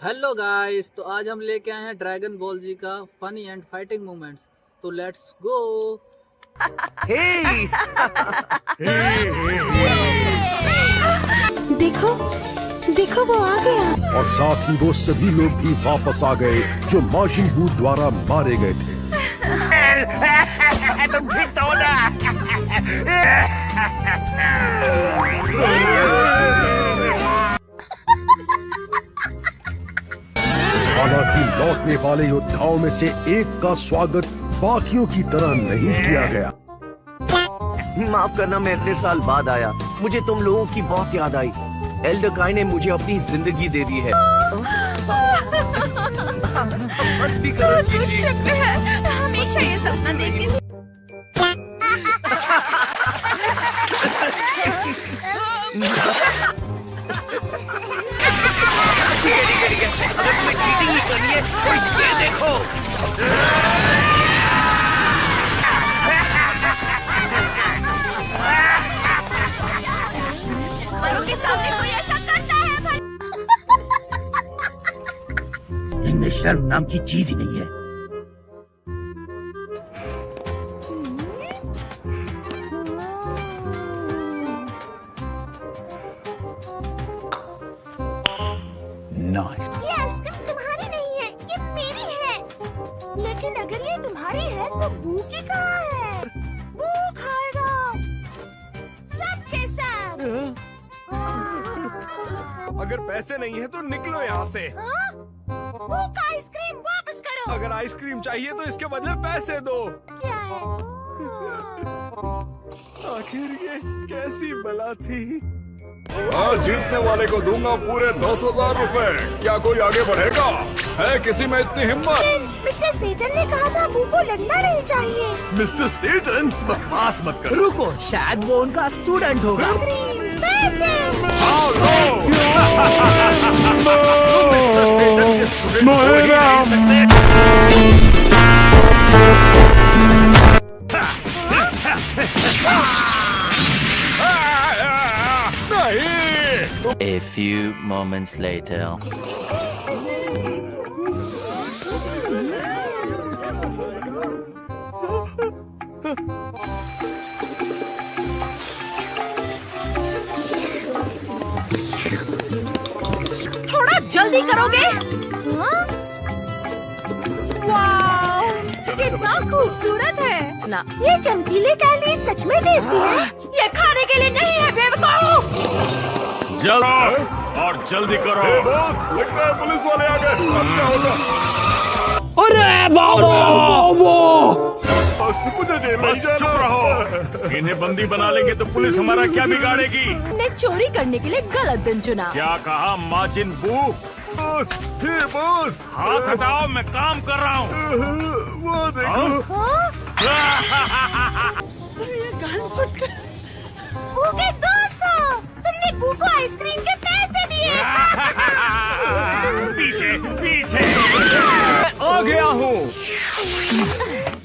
Hello guys, तो आज हम लेके आए हैं ड्रैगन बॉल जी का फनी एंड फाइटिंग मोमेंट्स। तो लेट्स गो। देखो देखो वो आ गया। और साथ ही वो सभी लोग भी वापस आ गए जो मार्शिंग बूट द्वारा मारे गए थे। तुम ठीक तो हो ना? हालांकि लौटने वाले योद्धाओं में से एक का स्वागत बाकियों की तरह नहीं किया गया। माफ करना, मैं इतने साल बाद आया। मुझे तुम लोगों की बहुत याद आई। एल्डर काई ने मुझे अपनी जिंदगी दे दी है। बस भी करो चीची। शुक्र है, हमेशा ये सपना देखती थी। ठीक है। अगर तुम्हें चीटिंग ही करनी है तो ये देखो। बड़ों के सामने कोई ऐसा करता है? इनमें शर्म नाम की चीज ही नहीं है। ये आइसक्रीम तुम्हारी नहीं है, ये मेरी है। लेकिन अगर ये तुम्हारी है तो बू की कहाँ है? बू खाएगा सबके सब। अगर पैसे नहीं है तो निकलो यहाँ से। बू का आइसक्रीम वापस करो। अगर आइसक्रीम चाहिए तो इसके बदले पैसे दो। क्या है? आखिर ये कैसी बला थी? आज जीतने वाले को दूंगा पूरे 10,000 रुपए। क्या कोई आगे बढ़ेगा? है किसी में इतनी हिम्मत? मिस्टर सेटन ने कहा था बू को लड़ना नहीं चाहिए। मिस्टर सेटन, बकवास मत करो। रुको, शायद वो उनका स्टूडेंट होगा। पैसे। मिस्टर सेटन के स्टूडेंट हो ही नहीं सकते। A few moments later. थोड़ा जल्दी करोगे? वाव, कितना खूबसूरत है ना। ये चमकीले कैंडी सच में टेस्टी है। ये खाने के लिए नहीं है बेवकूफ। जल्दी और जल्दी करो। बॉस, लगता है पुलिस वाले आ गए। अब क्या होगा? अरे बाबा! मुझे जेल में बस चुप रहो। इन्हें बंदी बना लेंगे तो पुलिस हमारा क्या बिगाड़ेगी? ने चोरी करने के लिए गलत दिन चुना। क्या कहा माजिन बू? बॉस, हे बॉस, हाथ हटाओ, मैं काम कर रहा हूँ। वो देखो। ये गन फुट कर। बू के दोस्तों, तुमने बू को आइसक्रीम के पैसे दिए। पीछे पीछे आ गया हूँ।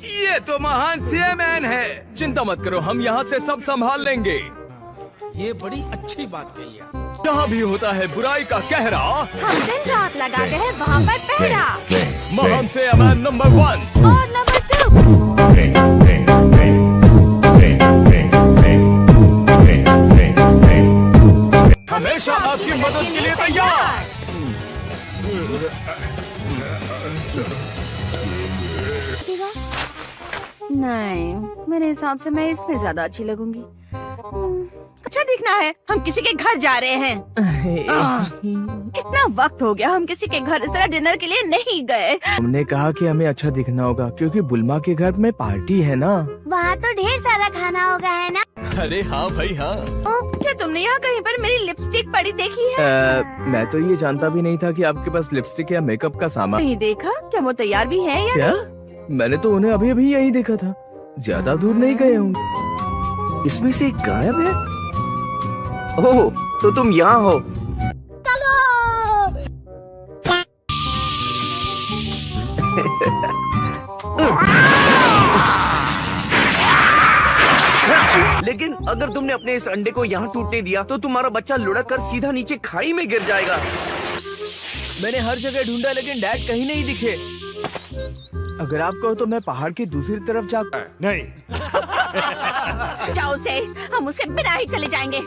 ये तो महान सीएमएन है। चिंता मत करो, हम यहाँ से सब संभाल लेंगे। ये बड़ी अच्छी बात कही है। जहाँ भी होता है बुराई का कहरा, हम दिन रात लगाते हैं वहाँ पर पहरा। महान सीएमएन नंबर 1 और नंबर 2। हमेशा आपकी मदद के लिए तैयार। नहीं, मेरे हिसाब से मैं इसमें ज्यादा अच्छी लगूंगी। अच्छा दिखना है। हम किसी के घर जा रहे हैं। कितना वक्त हो गया हम किसी के घर इस तरह डिनर के लिए नहीं गए। हमने कहा कि हमें अच्छा दिखना होगा क्योंकि बुल्मा के घर में पार्टी है ना। वहाँ तो ढेर सारा खाना होगा, है ना? अरे हाँ भाई हाँ। क्या तुमने यहाँ कहीं पर मेरी लिपस्टिक पड़ी देखी है? मैं तो ये जानता भी नहीं था कि आपके पास लिपस्टिक या मेकअप का सामान। नहीं देखा? क्या वो तैयार भी है या क्या? नहीं? मैंने तो उन्हें अभी अभी यही देखा था। ज्यादा दूर नहीं गए होंगे। इसमें से एक गायब है। ओह, तो तुम यहाँ हो। लेकिन अगर तुमने अपने इस अंडे को यहाँ टूटने दिया तो तुम्हारा बच्चा लुढ़क कर सीधा नीचे खाई में गिर जाएगा। मैंने हर जगह ढूंढा लेकिन डैड कहीं नहीं दिखे। अगर आप कहो तो मैं पहाड़ की दूसरी तरफ जा। नहीं। जाओ से, हम उसके बिना ही चले जाएंगे।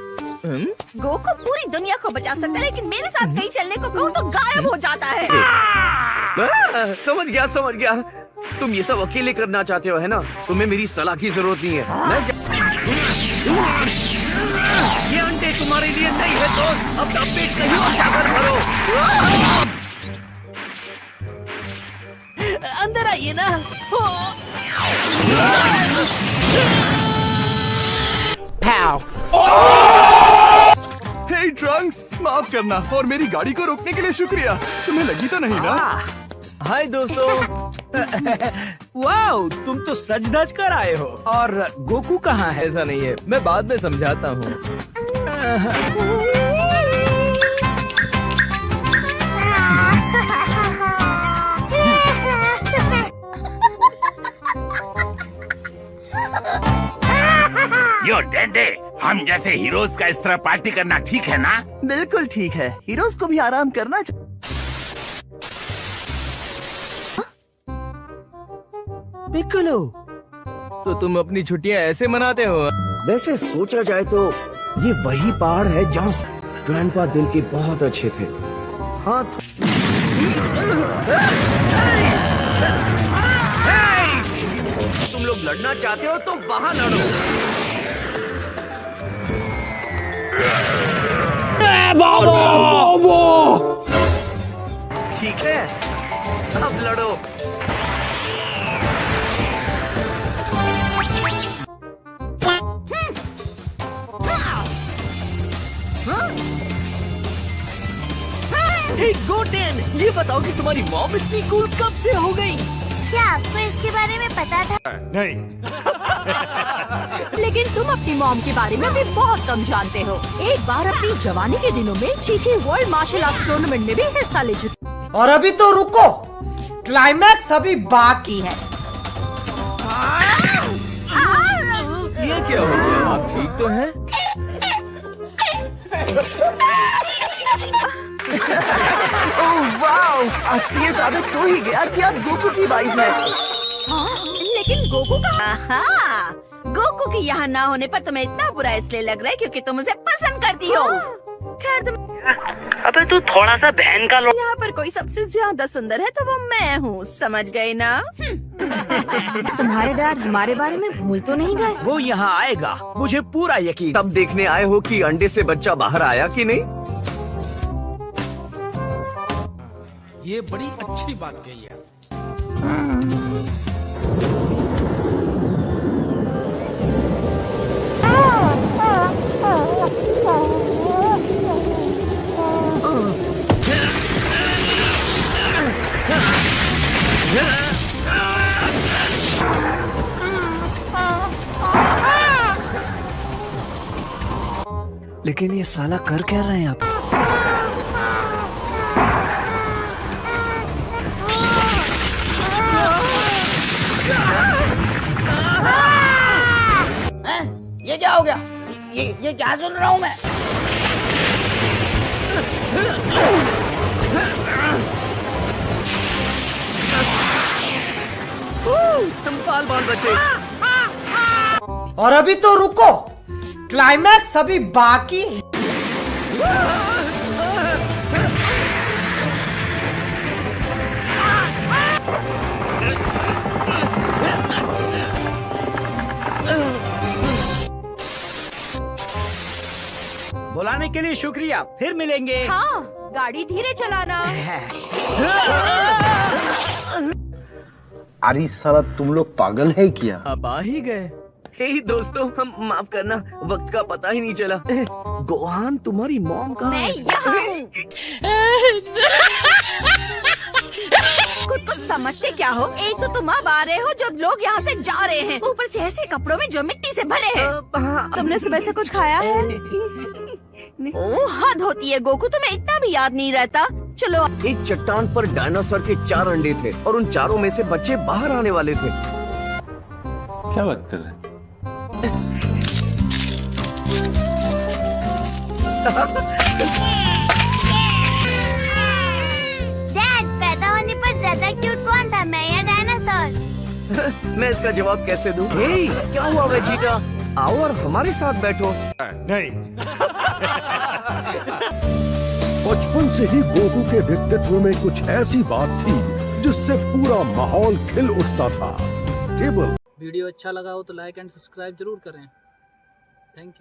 गोकू पूरी दुनिया को बचा सकता है, लेकिन मेरे साथ कहीं चलने को कहूँ तो गायब हो जाता है। समझ गया। तुम ये सब अकेले करना चाहते हो है ना? तुम्हें मेरी सलाह की जरूरत नहीं है। ये अंडे तुम्हारे लिए नहीं है दोस्त, अपना पेट कहीं और जाकर भरो। अंदर आइए ना। हे ट्रंक्स, माफ करना और मेरी गाड़ी को रोकने के लिए शुक्रिया। तुम्हें लगी तो नहीं ना? हाय दोस्तों। वाओ, तुम तो सच धज कर आए हो। और गोकू कहाँ है? ऐसा नहीं है, मैं बाद में समझाता हूँ। यो डेंडे, हम जैसे हीरोज का इस तरह पार्टी करना ठीक है ना? बिल्कुल ठीक है, हीरोज को भी आराम करना चाहिए। पिक्कोलो, तो तुम अपनी छुट्टियां ऐसे मनाते हो? वैसे सोचा जाए तो ये वही पहाड़ है जहाँ ग्रैंडपा दिल के बहुत अच्छे थे। हाँ तुम लोग लड़ना चाहते हो तो वहाँ लड़ो। ठीक है, अब लड़ो। गोटेन, ये बताओ कि तुम्हारी मॉम इतनी कूल कब से हो गई? क्या आपको इसके बारे में पता था? नहीं। लेकिन तुम अपनी मॉम के बारे में भी बहुत कम जानते हो। एक बार अपनी जवानी के दिनों में Chichi world martial arts tournament में भी हिस्सा ले चुकी। और अभी तो रुको, क्लाइमैक्स अभी बाकी है। ये क्या हो गया? आप ठीक तो हैं? ओह वाओ, आज तो ये साबित हो ही गया कि आप गोकू की वाइफ है। लेकिन गोकू का गोकू के यहाँ ना होने पर तुम्हें इतना बुरा इसलिए लग रहा है क्योंकि तुम उसे पसंद करती हो। खैर तुम अबे तू थोड़ा सा बहन का लो। यहाँ पर कोई सबसे ज्यादा सुंदर है तो वो मैं हूँ, समझ गए ना? तुम्हारे डैड हमारे बारे में भूल तो नहीं गए? वो यहाँ आएगा, मुझे पूरा यकीन। तब देखने आए हो कि अंडे से बच्चा बाहर आया कि नहीं? ये बड़ी अच्छी बात कही है। लेकिन ये साला कर क्या रहे हैं आप? ये क्या हो गया? ये क्या सुन रहा हूँ मैं? तुम बाल बाल बचे। और अभी तो रुको, क्लाइमैक्स अभी बाकी है। बुलाने के लिए शुक्रिया, फिर मिलेंगे। हाँ, गाड़ी धीरे चलाना। अरे साला तुम लोग पागल है क्या? अब आ ही गए। हे दोस्तों, हम माफ करना, वक्त का पता ही नहीं चला। गोहान, तुम्हारी मॉम कहाँ मैं है? यहाँ हूँ। खुद को समझते क्या हो? एक तो तुम अब आ रहे हो जब लोग यहाँ से जा रहे हैं, ऊपर से ऐसे कपड़ों में जो मिट्टी से भरे हैं। तुमने सुबह से कुछ खाया है? ओह, हद होती है गोकू, तुम्हें इतना भी याद नहीं रहता। चलो। एक चट्टान पर डायनासोर के 4 अंडे थे और उन चारों में से बच्चे बाहर आने वाले थे। क्या बात कर रहे हैं? मैं इसका जवाब कैसे दूं? हे, क्या हुआ वेजिटा? आओ और हमारे साथ बैठो। बचपन से ही गोकू के व्यक्तित्व में कुछ ऐसी बात थी जिससे पूरा माहौल खिल उठता था। टेबल। वीडियो अच्छा लगा हो तो लाइक एंड सब्सक्राइब जरूर करें। Thank you.